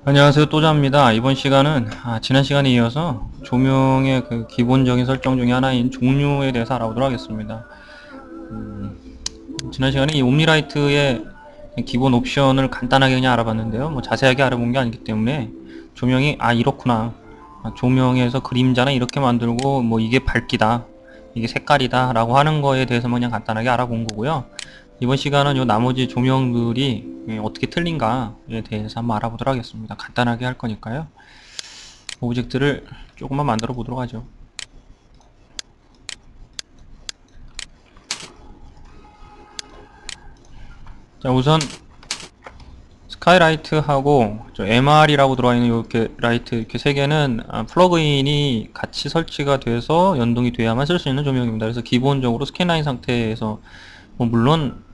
안녕하세요, 또자입니다. 이번 시간은 지난 시간에 이어서 조명의 그 기본적인 설정 중에 하나인 종류에 대해서 알아보도록 하겠습니다. 지난 시간에 이 옴니라이트의 기본 옵션을 간단하게 그냥 알아봤는데요. 뭐 자세하게 알아본 게 아니기 때문에 조명이 이렇구나, 조명에서 그림자는 이렇게 만들고 뭐 이게 밝기다, 이게 색깔이다 라고 하는 거에 대해서만 그냥 간단하게 알아본 거고요. 이번 시간은 요 나머지 조명들이 어떻게 틀린가에 대해서 한번 알아보도록 하겠습니다. 간단하게 할 거니까요. 오브젝트를 조금만 만들어 보도록 하죠. 자, 우선 스카이라이트하고 MR이라고 들어와 있는 이렇게 라이트 이렇게 세 개는 플러그인이 같이 설치가 돼서 연동이 돼야만 쓸 수 있는 조명입니다. 그래서 기본적으로 스캔라인 상태에서 뭐 물론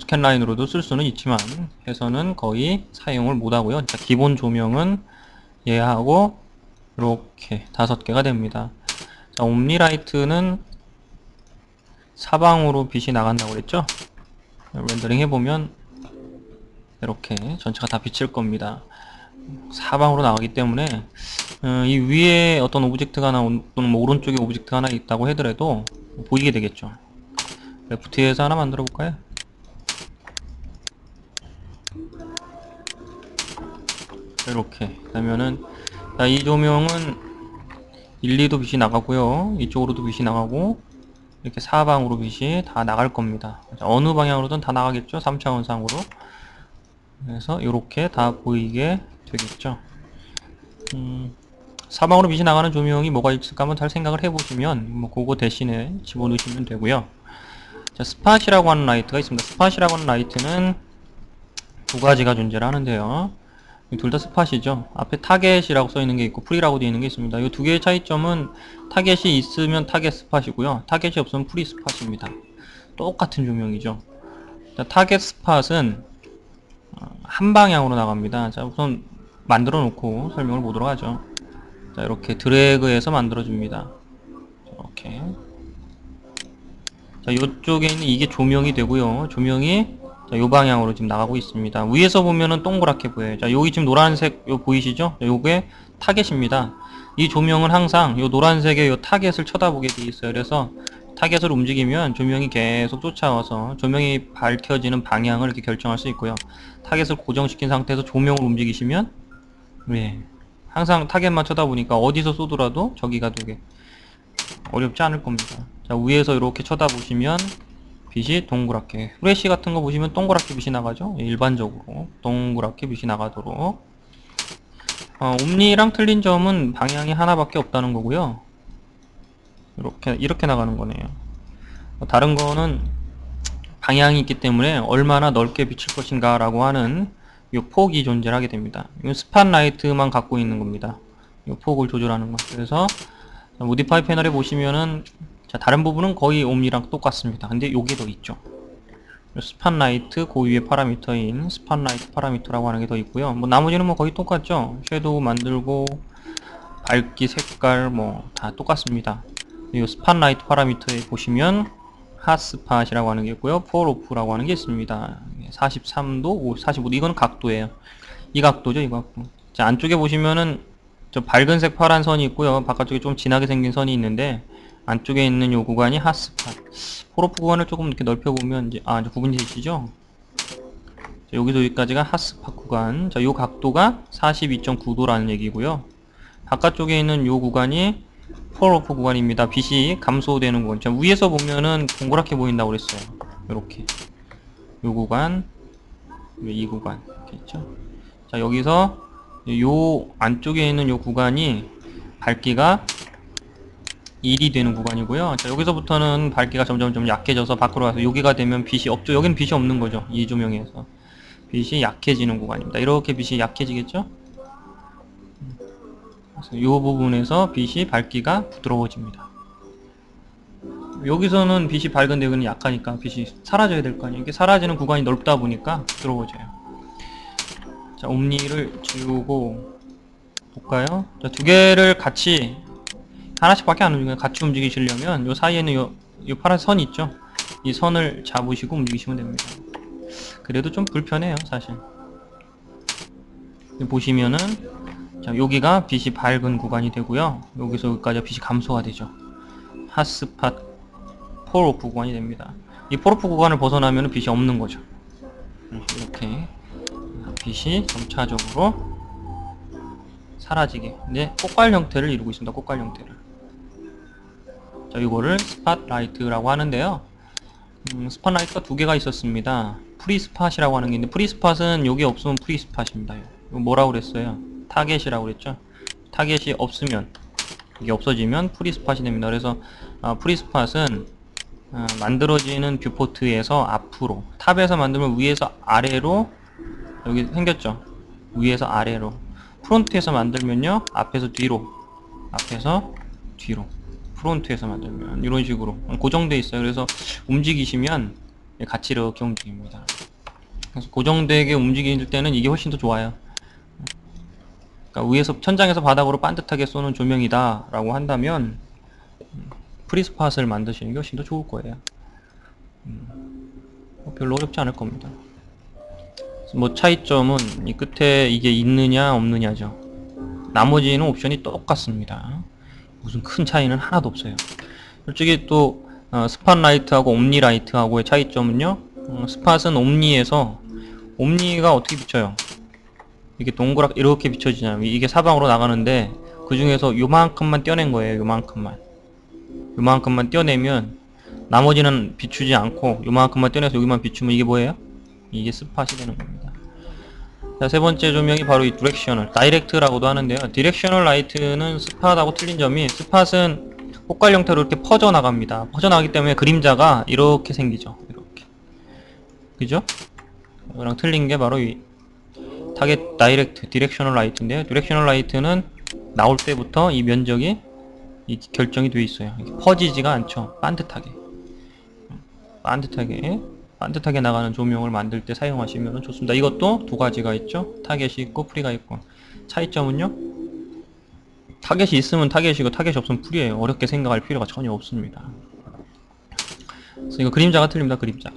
스캔라인으로도 쓸 수는 있지만 해서는 거의 사용을 못하고요. 기본 조명은 얘하고 이렇게 5개가 됩니다. 자, 옴니라이트는 사방으로 빛이 나간다고 그랬죠? 렌더링 해보면 이렇게 전체가 다 비칠 겁니다. 사방으로 나가기 때문에 이 위에 어떤 오브젝트가 하나 또는 뭐 오른쪽에 오브젝트가 하나 있다고 하더라도 보이게 되겠죠. 레프트에서 하나 만들어 볼까요? 이렇게 하면은 이 조명은 1, 2도 빛이 나가고요. 이쪽으로도 빛이 나가고 이렇게 사방으로 빛이 다 나갈 겁니다. 어느 방향으로든 다 나가겠죠. 3차원상으로. 그래서 이렇게 다 보이게 되겠죠. 사방으로 빛이 나가는 조명이 뭐가 있을까 한번 잘 생각을 해보시면 뭐 그거 대신에 집어넣으시면 되고요. 자, 스팟이라고 하는 라이트가 있습니다. 스팟이라고 하는 라이트는 두 가지가 존재를 하는데요. 둘 다 스팟이죠. 앞에 타겟이라고 써있는 게 있고 프리라고 되어 있는 게 있습니다. 이 두 개의 차이점은 타겟이 있으면 타겟 스팟이고요. 타겟이 없으면 프리 스팟입니다. 똑같은 조명이죠. 자, 타겟 스팟은 한 방향으로 나갑니다. 자, 우선 만들어 놓고 설명을 보도록 하죠. 자, 이렇게 드래그해서 만들어 줍니다. 이렇게. 자, 이쪽에 있는 이게 조명이 되고요. 조명이 자, 요 방향으로 지금 나가고 있습니다. 위에서 보면은 동그랗게 보여요. 자, 여기 지금 노란색 요 보이시죠? 요게 타겟입니다. 이 조명은 항상 요 노란색의 요 타겟을 쳐다보게 돼 있어요. 그래서 타겟을 움직이면 조명이 계속 쫓아와서 조명이 밝혀지는 방향을 이렇게 결정할 수 있고요. 타겟을 고정시킨 상태에서 조명을 움직이시면 항상 타겟만 쳐다보니까 어디서 쏘더라도 저기가 되게 어렵지 않을 겁니다. 자, 위에서 이렇게 쳐다보시면 빛이 동그랗게, 후레쉬 같은 거 보시면 동그랗게 빛이 나가죠. 일반적으로 동그랗게 빛이 나가도록. 옴니랑 틀린 점은 방향이 하나밖에 없다는 거고요. 이렇게 나가는 거네요. 다른 거는 방향이 있기 때문에 얼마나 넓게 비칠 것인가 라고 하는 이 폭이 존재하게 됩니다. 이 스팟라이트만 갖고 있는 겁니다. 이 폭을 조절하는 거. 그래서 모디파이 패널에 보시면은 자, 다른 부분은 거의 옴니랑 똑같습니다. 근데 요게 더 있죠. 스팟라이트 고유의 파라미터인 스팟라이트 파라미터라고 하는 게 더 있고요. 뭐 나머지는 뭐 거의 똑같죠. 섀도우 만들고 밝기, 색깔 뭐 다 똑같습니다. 이 스팟라이트 파라미터에 보시면 핫스팟이라고 하는 게 있고요. 폴오프라고 하는 게 있습니다. 43도, 45도 이건 각도예요. 이 각도죠, 이 각도. 자, 안쪽에 보시면은 저 밝은색 파란 선이 있고요. 바깥쪽에 좀 진하게 생긴 선이 있는데 안쪽에 있는 요 구간이 핫스팟. 폴오프 구간을 조금 이렇게 넓혀보면 이제 이제 구분이 되시죠? 자, 여기서 여기까지가 핫스팟 구간. 자, 요 각도가 42.9도라는 얘기고요. 바깥쪽에 있는 요 구간이 폴오프 구간입니다. 빛이 감소되는 구간. 자, 위에서 보면은 동그랗게 보인다고 그랬어요. 요렇게. 요 구간, 이 구간. 이렇게 있죠? 자, 여기서 요 안쪽에 있는 요 구간이 밝기가 1이 되는 구간이고요. 자, 여기서부터는 밝기가 점점 좀 약해져서 밖으로 가서 여기가 되면 빛이 없죠. 여기는 빛이 없는 거죠. 이 조명에서. 빛이 약해지는 구간입니다. 이렇게 빛이 약해지겠죠? 그래서 이 부분에서 빛이 밝기가 부드러워집니다. 여기서는 빛이 밝은데 여기는 약하니까 빛이 사라져야 될 거 아니에요. 이게 사라지는 구간이 넓다 보니까 부드러워져요. 자, 옴니를 지우고 볼까요? 자, 두 개를 같이 하나씩밖에 안 움직여요. 같이 움직이시려면 요 사이에는 요 파란 선이 있죠. 이 선을 잡으시고 움직이시면 됩니다. 그래도 좀 불편해요, 사실. 보시면은 자, 여기가 빛이 밝은 구간이 되고요. 여기서 여기까지 빛이 감소가 되죠. 핫스팟 폴오프 구간이 됩니다. 이 폴오프 구간을 벗어나면 빛이 없는 거죠. 이렇게 빛이 점차적으로 사라지게 이제 꽃갈 형태를 이루고 있습니다. 꽃갈 형태를. 자, 이거를 스팟라이트라고 하는데요. 스팟라이트가 두 개가 있었습니다. 프리스팟이라고 하는 게 있는데, 프리스팟은 여기 없으면 프리스팟입니다. 이거 뭐라고 그랬어요? 타겟이라고 그랬죠? 타겟이 없으면, 이게 없어지면 프리스팟이 됩니다. 그래서 프리스팟은 만들어지는 뷰포트에서 앞으로, 탑에서 만들면 위에서 아래로, 여기 생겼죠? 위에서 아래로. 프론트에서 만들면요, 앞에서 뒤로, 앞에서 뒤로. 프론트에서 만들면 이런 식으로 고정되어 있어요. 그래서 움직이시면 같이 이렇게 움직입니다. 그래서 고정되게 움직일 때는 이게 훨씬 더 좋아요. 그러니까 위에서 천장에서 바닥으로 반듯하게 쏘는 조명이다 라고 한다면 프리스팟을 만드시는 게 훨씬 더 좋을 거예요. 별로 어렵지 않을 겁니다. 뭐 차이점은 이 끝에 이게 있느냐 없느냐죠. 나머지는 옵션이 똑같습니다. 무슨 큰 차이는 하나도 없어요. 솔직히 또 스팟라이트하고 옴니라이트하고의 차이점은요, 스팟은 옴니에서, 옴니가 어떻게 비춰요? 이게 동그랗게 이렇게 비춰지잖아요. 이게 사방으로 나가는데 그 중에서 요만큼만 떼어낸 거예요. 요만큼만 떼어내면 나머지는 비추지 않고 요만큼만 떼어내서 여기만 비추면 이게 뭐예요? 이게 스팟이 되는 겁니다. 자, 세 번째 조명이 바로 이 디렉셔널, 다이렉트라고도 하는데요. 디렉셔널 라이트는 스팟하고 틀린 점이, 스팟은 꽃갈 형태로 이렇게 퍼져나갑니다. 퍼져나가기 때문에 그림자가 이렇게 생기죠. 이렇게. 그죠? 이거랑 틀린 게 바로 이 타겟 다이렉트, 디렉셔널 라이트인데요. 디렉셔널 라이트는 나올 때부터 이 면적이 결정이 되어 있어요. 퍼지지가 않죠. 반듯하게 나가는 조명을 만들 때 사용하시면 좋습니다. 이것도 두 가지가 있죠. 타겟이 있고 프리가 있고. 차이점은요, 타겟이 있으면 타겟이고 타겟이 없으면 프리예요. 어렵게 생각할 필요가 전혀 없습니다. 그래서 이거 그림자가 틀립니다. 그림자가.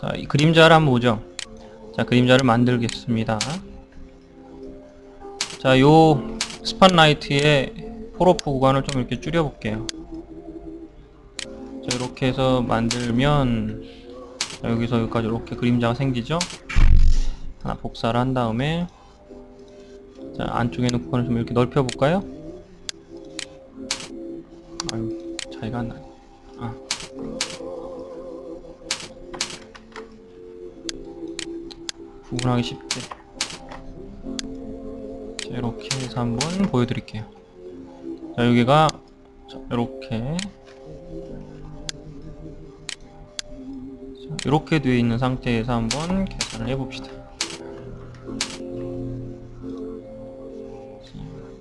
자, 이 그림자를 한번 보죠. 자, 그림자를 만들겠습니다. 자, 요 스팟라이트의 폴오프 구간을 좀 이렇게 줄여볼게요. 자, 이렇게 해서 만들면, 자, 여기서 여기까지 이렇게 그림자가 생기죠? 하나 복사를 한 다음에, 자, 안쪽에 있는 구간을 좀 이렇게 넓혀볼까요? 아유, 차이가 안 나네. 구분하기 쉽게. 자, 이렇게 해서 한번 보여드릴게요. 자, 여기가 이렇게 이렇게 되어 있는 상태에서 한번 계산을 해봅시다.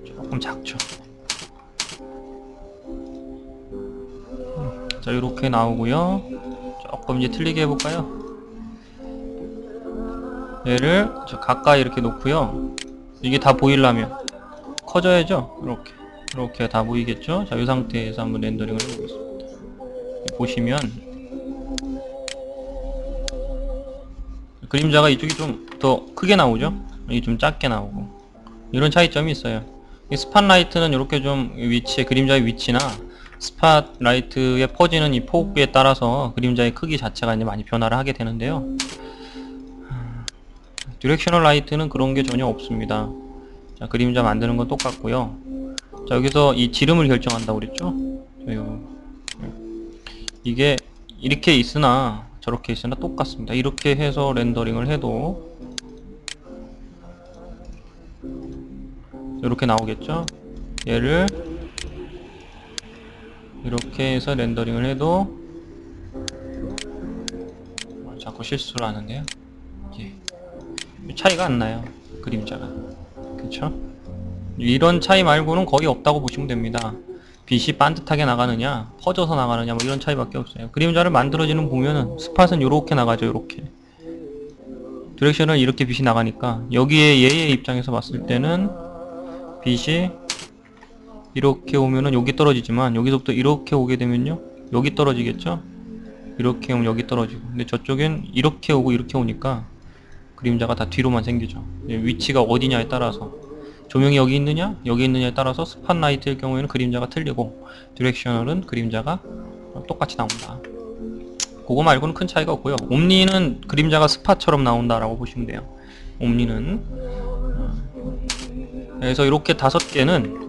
조금 작죠. 자, 이렇게 나오고요. 조금 이제 틀리게 해볼까요? 얘를 가까이 이렇게 놓고요. 이게 다 보이려면 커져야죠. 이렇게 다 보이겠죠. 자, 이 상태에서 한번 렌더링을 해보겠습니다. 보시면 그림자가 이쪽이 좀 더 크게 나오죠. 이게 좀 작게 나오고, 이런 차이점이 있어요. 이 스팟라이트는 이렇게 좀 위치에, 그림자의 위치나 스팟라이트에 퍼지는 이 폭에 따라서 그림자의 크기 자체가 이제 많이 변화를 하게 되는데요. 디렉셔널 라이트는 그런 게 전혀 없습니다. 자, 그림자 만드는 건 똑같고요. 자, 여기서 이 지름을 결정한다고 그랬죠? 이게 이렇게 있으나 저렇게 있으나 똑같습니다. 이렇게 해서 렌더링을 해도 이렇게 나오겠죠? 얘를 이렇게 해서 렌더링을 해도 자꾸 실수를 하는데요. 차이가 안 나요. 그림자가. 그쵸? 이런 차이 말고는 거의 없다고 보시면 됩니다. 빛이 반듯하게 나가느냐, 퍼져서 나가느냐, 뭐 이런 차이밖에 없어요. 그림자를 만들어지는 보면은 스팟은 요렇게 나가죠. 요렇게. 디렉션은 이렇게 빛이 나가니까 여기에 얘의 입장에서 봤을 때는 빛이 이렇게 오면은 여기 떨어지지만 여기서부터 이렇게 오게 되면요 여기 떨어지겠죠. 이렇게 오면 여기 떨어지고, 근데 저쪽엔 이렇게 오고 이렇게 오니까 그림자가 다 뒤로만 생기죠. 위치가 어디냐에 따라서, 조명이 여기 있느냐 여기 있느냐에 따라서 스팟라이트일 경우에는 그림자가 틀리고, 디렉셔널은 그림자가 똑같이 나온다. 그거 말고는 큰 차이가 없고요. 옴니는 그림자가 스팟처럼 나온다라고 보시면 돼요. 옴니는. 그래서 이렇게 5개는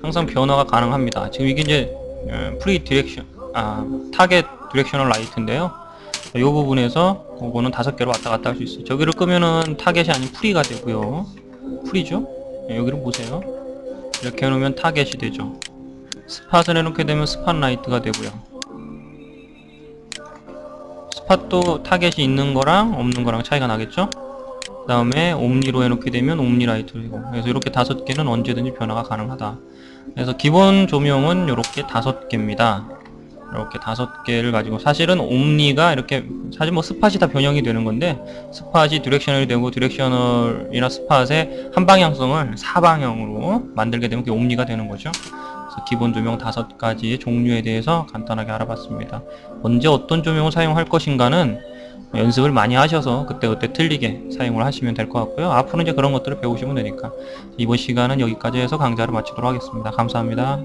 항상 변화가 가능합니다. 지금 이게 이제 프리 디렉션, 타겟 디렉셔널 라이트인데요. 이 부분에서 그거는 5개로 왔다 갔다 할 수 있어요. 저기를 끄면은 타겟이 아닌 프리가 되고요. 프리죠? 여기를 보세요. 이렇게 해놓으면 타겟이 되죠. 스팟을 해놓게 되면 스팟라이트가 되고요. 스팟도 타겟이 있는 거랑 없는 거랑 차이가 나겠죠? 그 다음에 옴니로 해놓게 되면 옴니라이트이고, 그래서 이렇게 5개는 언제든지 변화가 가능하다. 그래서 기본 조명은 이렇게 5개입니다. 이렇게 5개를 가지고, 사실은 옴니가 이렇게, 사실 뭐 스팟이 다 변형이 되는 건데, 스팟이 디렉셔널이 되고, 디렉셔널이나 스팟의 한 방향성을 4방향으로 만들게 되면 그게 옴니가 되는 거죠. 그래서 기본 조명 5가지의 종류에 대해서 간단하게 알아봤습니다. 언제 어떤 조명을 사용할 것인가는 연습을 많이 하셔서 그때그때 틀리게 사용을 하시면 될 것 같고요. 앞으로 이제 그런 것들을 배우시면 되니까, 이번 시간은 여기까지 해서 강좌를 마치도록 하겠습니다. 감사합니다.